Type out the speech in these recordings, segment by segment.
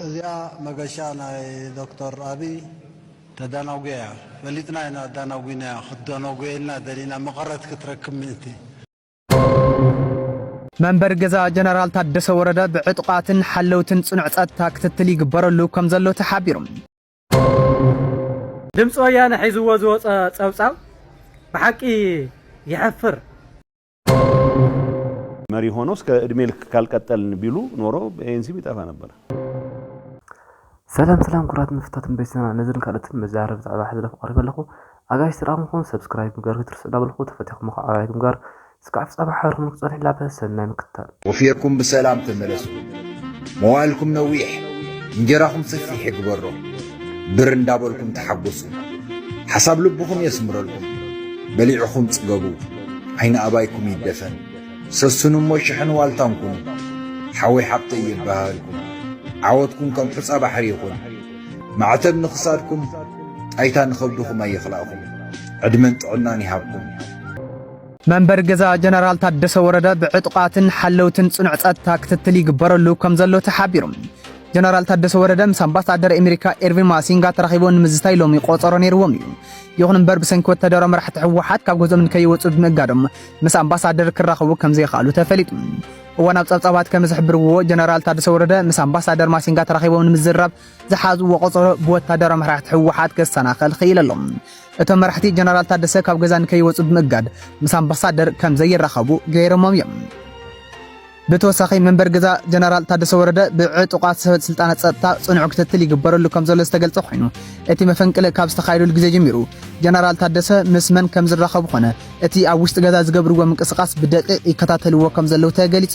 እዚኣ መገሻ ናይ ዶክተር አብይ ተዳናጉያ በሊጥና ኢና ዳናጉና ክዳናጉየልና ደሊና መቀረት ክትረክብ ምእንቲ መንበር ገዛ ጀነራል ታደሰ ወረደ ብዕጥቃትን ሓለውትን ጽኑዕ ጸጥታ ክትትል ይግበረሉ ከም ዘሎ ተሓቢሩ ድምጽ ወያነ ሒዝዎ ዝወፀ ጸብጻብ ብሓቂ ይሕፍር መሪ ሆኖ እስከ እድሜ ልክ ካልቀጠልን ቢሉ ኖሮ ኤንሲ ቢጠፋ ነበር። ሰላም ኩራት መፍታትን በይሰና ነዝርን ካልእትን መዛረብ ዛዕባ ሕዝለፍ ቀሪበ ለኹ ኣጋይሽ ስራምኹም ሰብስክራይብ ምግባር ክትርስዕና በልኹ ተፈቲኹም ኣጋይሽ ምግባር ስቃፍ ጻባ ሓርኩም ክጸንሕ ላበ ሰናይ ምክታል ወፊርኩም በሰላም ተመለሱ موالكم نويح انجراكم صفيح يقبروا بر እንዳበልኩም ተሐጉሱ حساب لبكم يسمر لكم بليعكم تصقبوا عين ابايكم يدفن سسنم وشحن والتانكم حوي حبط يبهالكم عودكم كم حصا بحريكم معتب نخساركم ايتا نخبدكم اي خلاقكم عدمن طعناني هابكم መንበር ገዛ ጀነራል ታደሰ ወረደ ብዕጥቃትን ሓለውትን ጽኑዕ ጸጥታ ክትትል ይግበረሉ ከም ዘሎ ተሓቢሩ ጀነራል ታደሰ ወረደ ምስ አምባሳደር አሜሪካ ኤርቪን ማሲንጋ ተራኺቦን ምዝታይ ሎሚ ቆጸሮ ነይርዎም እዩ ይኹን እምበር ብሰንኪ ወተሃደራዊ መራሕቲ ሕወሓት ካብ ገዝኦም ንከይወጹ ብምእጋዶም ምስ አምባሳደር ክራኸቡ ከም ዘይኻሉ ተፈሊጡ እዋን ኣብ ጸብጻባት ከም ዝሕብርዎ ጀነራል ታደሰ ወረደ ምስ አምባሳደር ማሲንጋ ተራኺቦም ንምዝራብ ዝሓዝዎ ቆጸሮ ብወተሃደራዊ መራሕቲ ሕወሓት ከሰናኸል ኽኢለሎም እቶም መራሕቲ ጀነራል ታደሰ ካብ ገዛ ንከይወጹ ብምእጋድ ምስ አምባሳደር ከም ዘይራኸቡ ገይሮሞም እዮም بتوسخي منبر جزا جنرال تادس ورد بعتقات سلطنة ጸጥታ ጽኑዕ ክትትል ይግበረሉ ከም ዘሎ ዝተገልጸ ኮይኑ እቲ መፈንቅለ ካብ ዝተኻይደሉ ግዜ ጀሚሩ ጀነራል ታደሰ ምስመን ከም ዝራኸቡ ኾነ እቲ ኣብ ውሽጢ ገዛ ዝገብርዎ ምንቅስቃስ ብደቂቕ ይከታተልዎ ከም ዘሎ ተገሊጹ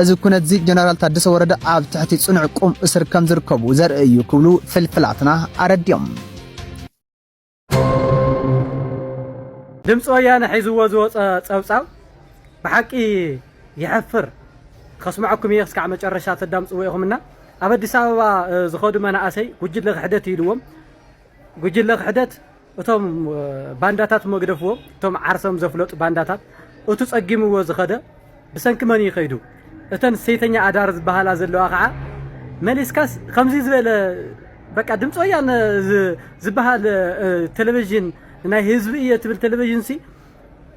እዚ ኩነት ዚ ጀነራል ታደሰ ወረደ ኣብ ትሕቲ ጽኑዕ ቁም እስር ከም ዝርከቡ ዘርኢ እዩ ክብሉ ፍልፍላትና ኣረድዮም ድምጽ ወያነ ሒዝዎ ዝወፀ ጸብጻብ ብሓቂ ይሕፍር خصمعكم يخسك عم مجرشات الدمص ويهمنا أبدي سبب زخود مناعسي وجد لك حدث يلوم وجد لك حدث وتم بانداتات مقدفو تم عرسهم زفلوت بانداتات وتسقيموا وزخده بسنك من يخيدو اتن سيتنيا ادارز بحالا زلو اخا مليسكاس خمسي زبل بقى دمص ويان زبحال تلفزيون ناي حزبيه تبل تلفزيون سي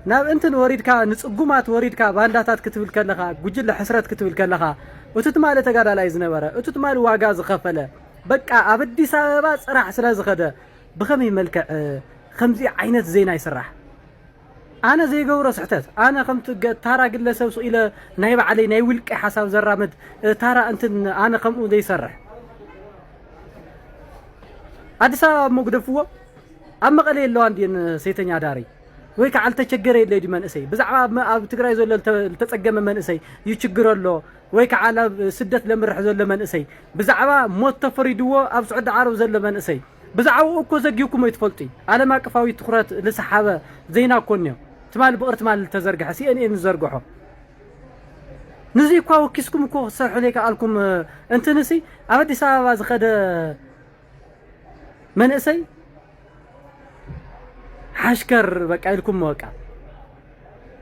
ناب انتن وريدكا نصقومات وريدكا بانداتات كتبل كلخا ጉጅለ حسرت كتبل كلخا وتت مال تغادالاي زنبره وتت مال واغا زخفله بقى اب አዲስ አበባ ጽራህ ስለዝኸደ بخمي ملكع خمسي عينت زينا يسرح انا زي غورو سحتت انا خمت تارا ግለሰብ ኢለ ናይ ባዓለይ ናይ ውልቀ حساب زرامد تارا انتن انا خمو زي يسرح አዲስ አበባ መግደፍዎ ኣብ መቀለ የለው አንዴን ሴተኛ ዳሪ ወይ ከዓል ተቸገረ የለዲ መንእሰይ ብዛዕባ ኣብ ትግራይ ዘሎ ተጸገመ መንእሰይ ይችግረሎ ወይ ከዓል ስደት ለምርሕ ዘሎ መንእሰይ ብዛዕባ ሞት ተፈሪድዎ ኣብ ስዑድ ዓረብ ዘሎ መንእሰይ ብዛዕባ እኮ ዘግይኩም ይትፈልጡ ዓለም አቀፋዊ ትኩረት ለሰሓበ ዜና ኮንዮ ትማል ብቅርት ማል ተዘርግሐ ሲኤንኤን ዘርግሖ ንዚ እኮ ወኪስኩም እኮ ሰርሑ ለካ አልኩም እንትንሲ ኣብ አዲስ አበባ ዝኸደ መንእሰይ حشكر بقى لكم موقع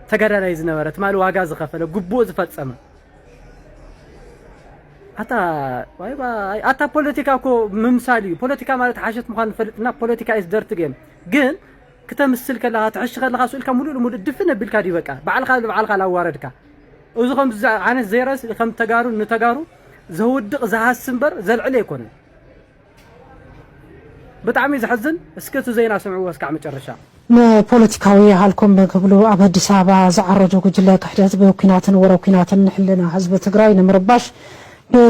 تغدالاي زنبرت مال واغا زخفله غبو زفصمه اتا بوليتيكا كو ممثالي بوليتيكا مالت حاجت مخان فلطنا بوليتيكا از ديرت جيم ግን ከተምስል ከለኻ ትዕሽ ከለኻ ሱልካ ሙሉ ድፍነ ቢልካ ዲበቃ በዓልካ ላዋረድካ እዚ ከም ዓነት ዘይራስ ከም ተጋሩ ንተጋሩ ዘውድቅ ዘሐስንበር ዘልዕለ ይኮነ بتعمي زحزن اسكتو زينا سمعوا اسكع مጨረሻ ፖለቲካዊ halkom ክብሉ ኣብ አዲስ አበባ ዝዓረጁ ጉጅለ ክሕደት በኩናትን ወረኩናትን ንሕልና ህዝብ ትግራይ ንምርባሽ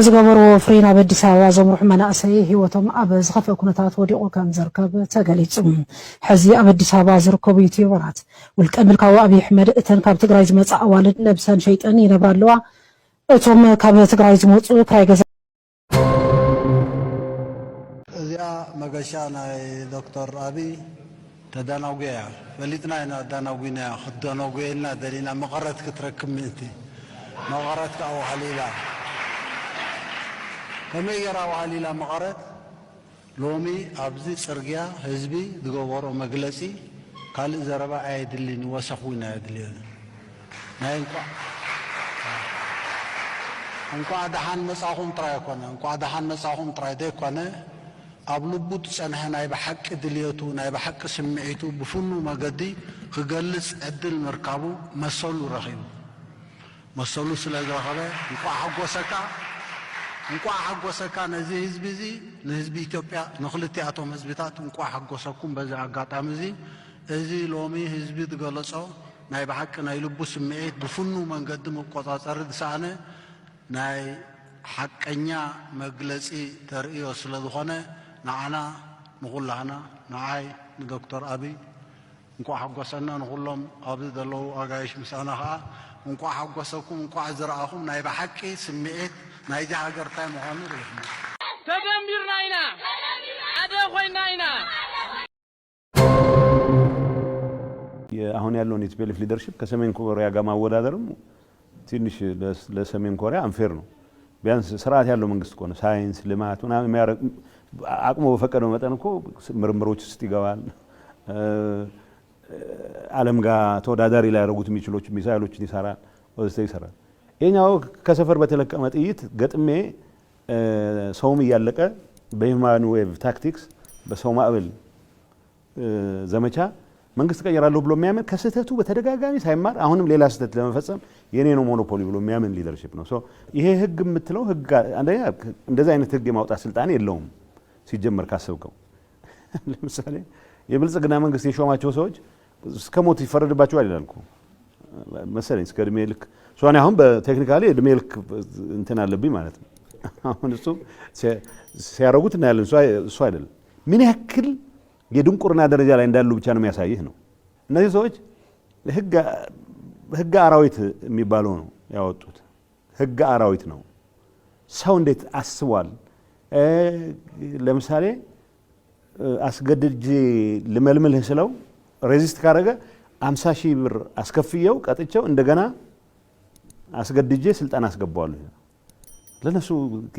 ዝገበሩ ፍሬና በአዲስ አበባ ዘምሩሕ መናእሰይ ህይወቶም ኣብ ዝኸፈ ኩነታት ወዲቁ ከም ዝርከብ ተገሊጹ ሕዚ ኣብ አዲስ አበባ ዝርከቡ ዩቲዩበራት ውልቀ ምልካዊ አብይ አሕመድ እተን ካብ ትግራይ ዝመጻ ኣዋልድ ነብሰን ሸይጣን ይነብራለዋ እቶም ካብ ትግራይ ዝመጹ ክራይ ገዛ መገሻ ናይ ዶክተር አብይ ተዳናጉያ በሊጥና ኢና ዳናጉና ክዳናጉየልና ደሊና መቀረት ክትረክብ ምእንቲ መቀረት ካው ሐሊላ ከመየራ ወሐሊላ መቀረት ሎሚ ኣብዚ ጽርግያ ህዝቢ ዝገበሮ መግለጺ ካልእ ዘረባ ኣይድልን ወሰኹና ይድልን ናይ እንኳ እንኳን ደሃን መጻኹም ጥራይ ኮነ እንኳን ደሃን መጻኹም ጥራይ ደይኮነ ኣብ ልቡ ትጸንሐ ናይ ብሓቂ ድልየቱ ናይ ብሓቂ ስምዒቱ ብፍኑ መገዲ ክገልጽ ዕድል ምርካቡ መሰሉ ረኺቡ መሰሉ ስለ ዝረኸበ እንኳን ሓጎሰካ ነዚ ህዝቢ እዚ ንህዝቢ ኢትዮጵያ ንኽልቲኣቶም ህዝብታት እንኳን ሓጎሰኩም በዚ ኣጋጣሚ እዚ ሎሚ ህዝቢ ዝገለጾ ናይ ብሓቂ ናይ ልቡ ስምዒት ብፍኑ መንገዲ መቆጻጸሪ ዝሰኣነ ናይ ሓቀኛ መግለጺ ተርእዮ ስለ ዝኾነ ንዓና ንኹላህና ንዓይ ንዶክተር አብይ እንኳን ሓጎሰና ንኹሎም ኣብዚ ዘለዉ ኣጋይሽ ምሳና ከዓ እንኳን ሓጎሰኩም እንኳን ዝረኣኹም ናይ ብሓቂ ስምዒት ናይዚ ሃገር እንታይ ምዃኑ ርኢኹም ተደሚርና ኢና ሓደ ኮይና ኢና አሁን ያለውን የቲፒኤልኤፍ ሊደርሺፕ ከሰሜን ኮሪያ ጋር ማወዳደርም ትንሽ ለሰሜን ኮሪያ አንፌር ነው። ቢያንስ ስርዓት ያለው መንግስት እኮ ነው። ሳይንስ ልማት ምናምን የሚያረግ አቅሙ በፈቀደው መጠን እኮ ምርምሮች ውስጥ ይገባል። ዓለም ጋር ተወዳዳሪ ላይ ያደረጉት የሚችሎች ሚሳይሎችን ይሰራል፣ ወዘተ ይሰራል። ይሄኛው ከሰፈር በተለቀመ ጥይት ገጥሜ ሰውም እያለቀ በሂውማን ዌቭ ታክቲክስ በሰው ማዕበል ዘመቻ መንግስት ቀየራለሁ ብሎ የሚያምን ከስህተቱ በተደጋጋሚ ሳይማር አሁንም ሌላ ስህተት ለመፈጸም የኔ ነው ሞኖፖሊ ብሎ የሚያምን ሊደርሺፕ ነው። ሶ ይሄ ህግ የምትለው ህግ አንደኛ እንደዛ አይነት ህግ የማውጣት ስልጣን የለውም ሲጀመር ካሰብከው። ለምሳሌ የብልጽግና መንግስት የሾማቸው ሰዎች እስከ ሞት ይፈረድባቸዋል ይላል እኮ መሰለኝ፣ እስከ እድሜ ልክ። ሶኒ አሁን በቴክኒካሊ እድሜ ልክ እንትን አለብኝ ማለት ነው። አሁን እሱ ሲያረጉት እና ያለን እሱ አይደለም ምን ያክል የድንቁርና ደረጃ ላይ እንዳሉ ብቻ ነው የሚያሳይህ ነው። እነዚህ ሰዎች ህግ አራዊት የሚባለው ነው ያወጡት። ህግ አራዊት ነው። ሰው እንዴት አስቧል? ለምሳሌ አስገድጄ ልመልምልህ ስለው ሬዚስት ካረገ 50,000 ብር አስከፍየው ቀጥቼው እንደገና አስገድጄ ስልጣን አስገባዋለሁ። ለነሱ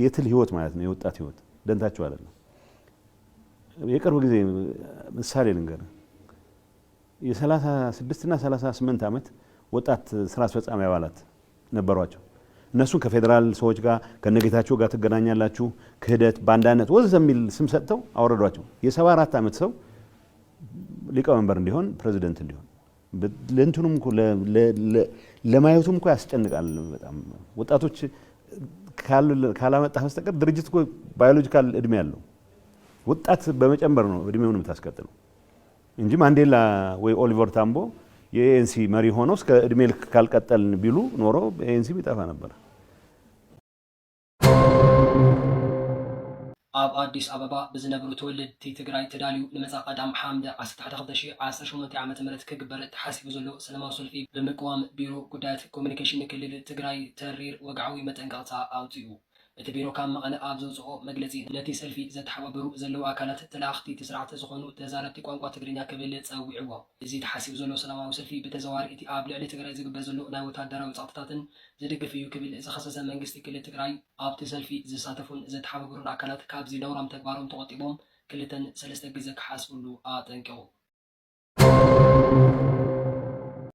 የትል ህይወት ማለት ነው፣ የወጣት ህይወት ደንታቸው አይደለም። የቅርብ ጊዜ ምሳሌ ልንገር። የ36 እና 38 ዓመት ወጣት ስራ አስፈጻሚ አባላት ነበሯቸው። እነሱን ከፌደራል ሰዎች ጋር ከነጌታቸው ጋር ትገናኛላችሁ፣ ክህደት፣ ባንዳነት ወዘተ የሚል ስም ሰጥተው አወረዷቸው። የ74 ዓመት ሰው ሊቀመንበር እንዲሆን ፕሬዚደንት እንዲሆን ለእንትኑም እኮ ለማየቱም እኮ ያስጨንቃል በጣም። ወጣቶች ካላመጣህ በስተቀር ድርጅት እኮ ባዮሎጂካል እድሜ ያለው ወጣት በመጨመር ነው እድሜውን የምታስቀጥለው እንጂ ማንዴላ ወይ ኦሊቨር ታምቦ የኤንሲ መሪ ሆነው እስከ እድሜ ልክ ካልቀጠልን ቢሉ ኖሮ ኤንሲ ቢጠፋ ነበር። ኣብ ኣዲስ ኣበባ ብዝነበሩ ተወለድቲ ትግራይ ተዳልዩ ንመጻ ቀዳም ሓምለ 11/2018 ዓ.ም ክግበር ተሓሲቡ ዘሎ ሰላማዊ ሰልፊ ብምቅዋም ቢሮ ጉዳያት ኮሙኒኬሽን ክልል ትግራይ ተሪር ወግዓዊ መጠንቀቕታ ኣውፅኡ። እቲ ቢሮ ካብ መቐለ ኣብ ዘውፅኦ መግለፂ ነቲ ሰልፊ ዘተሓባበሩ ዘለዉ ኣካላት ተላእኽቲ እቲ ስርዓት ዝኾኑ ተዛረብቲ ቋንቋ ትግርኛ ክብል ፀዊዕዎ። እዚ ተሓሲቡ ዘሎ ሰላማዊ ሰልፊ ብተዘዋዋሪ እቲ ኣብ ልዕሊ ትግራይ ዝግበር ዘሎ ናይ ወታደራዊ ፀጥታትን ዝድግፍ እዩ ክብል ዝኸሰሰ መንግስቲ ክልል ትግራይ ኣብቲ ሰልፊ ዝሳተፉን ዘተሓባበሩን ኣካላት ካብዚ ነውራም ተግባሮም ተቆጢቦም 2-3 ግዜ ክሓስብሉ ኣጠንቂቑ።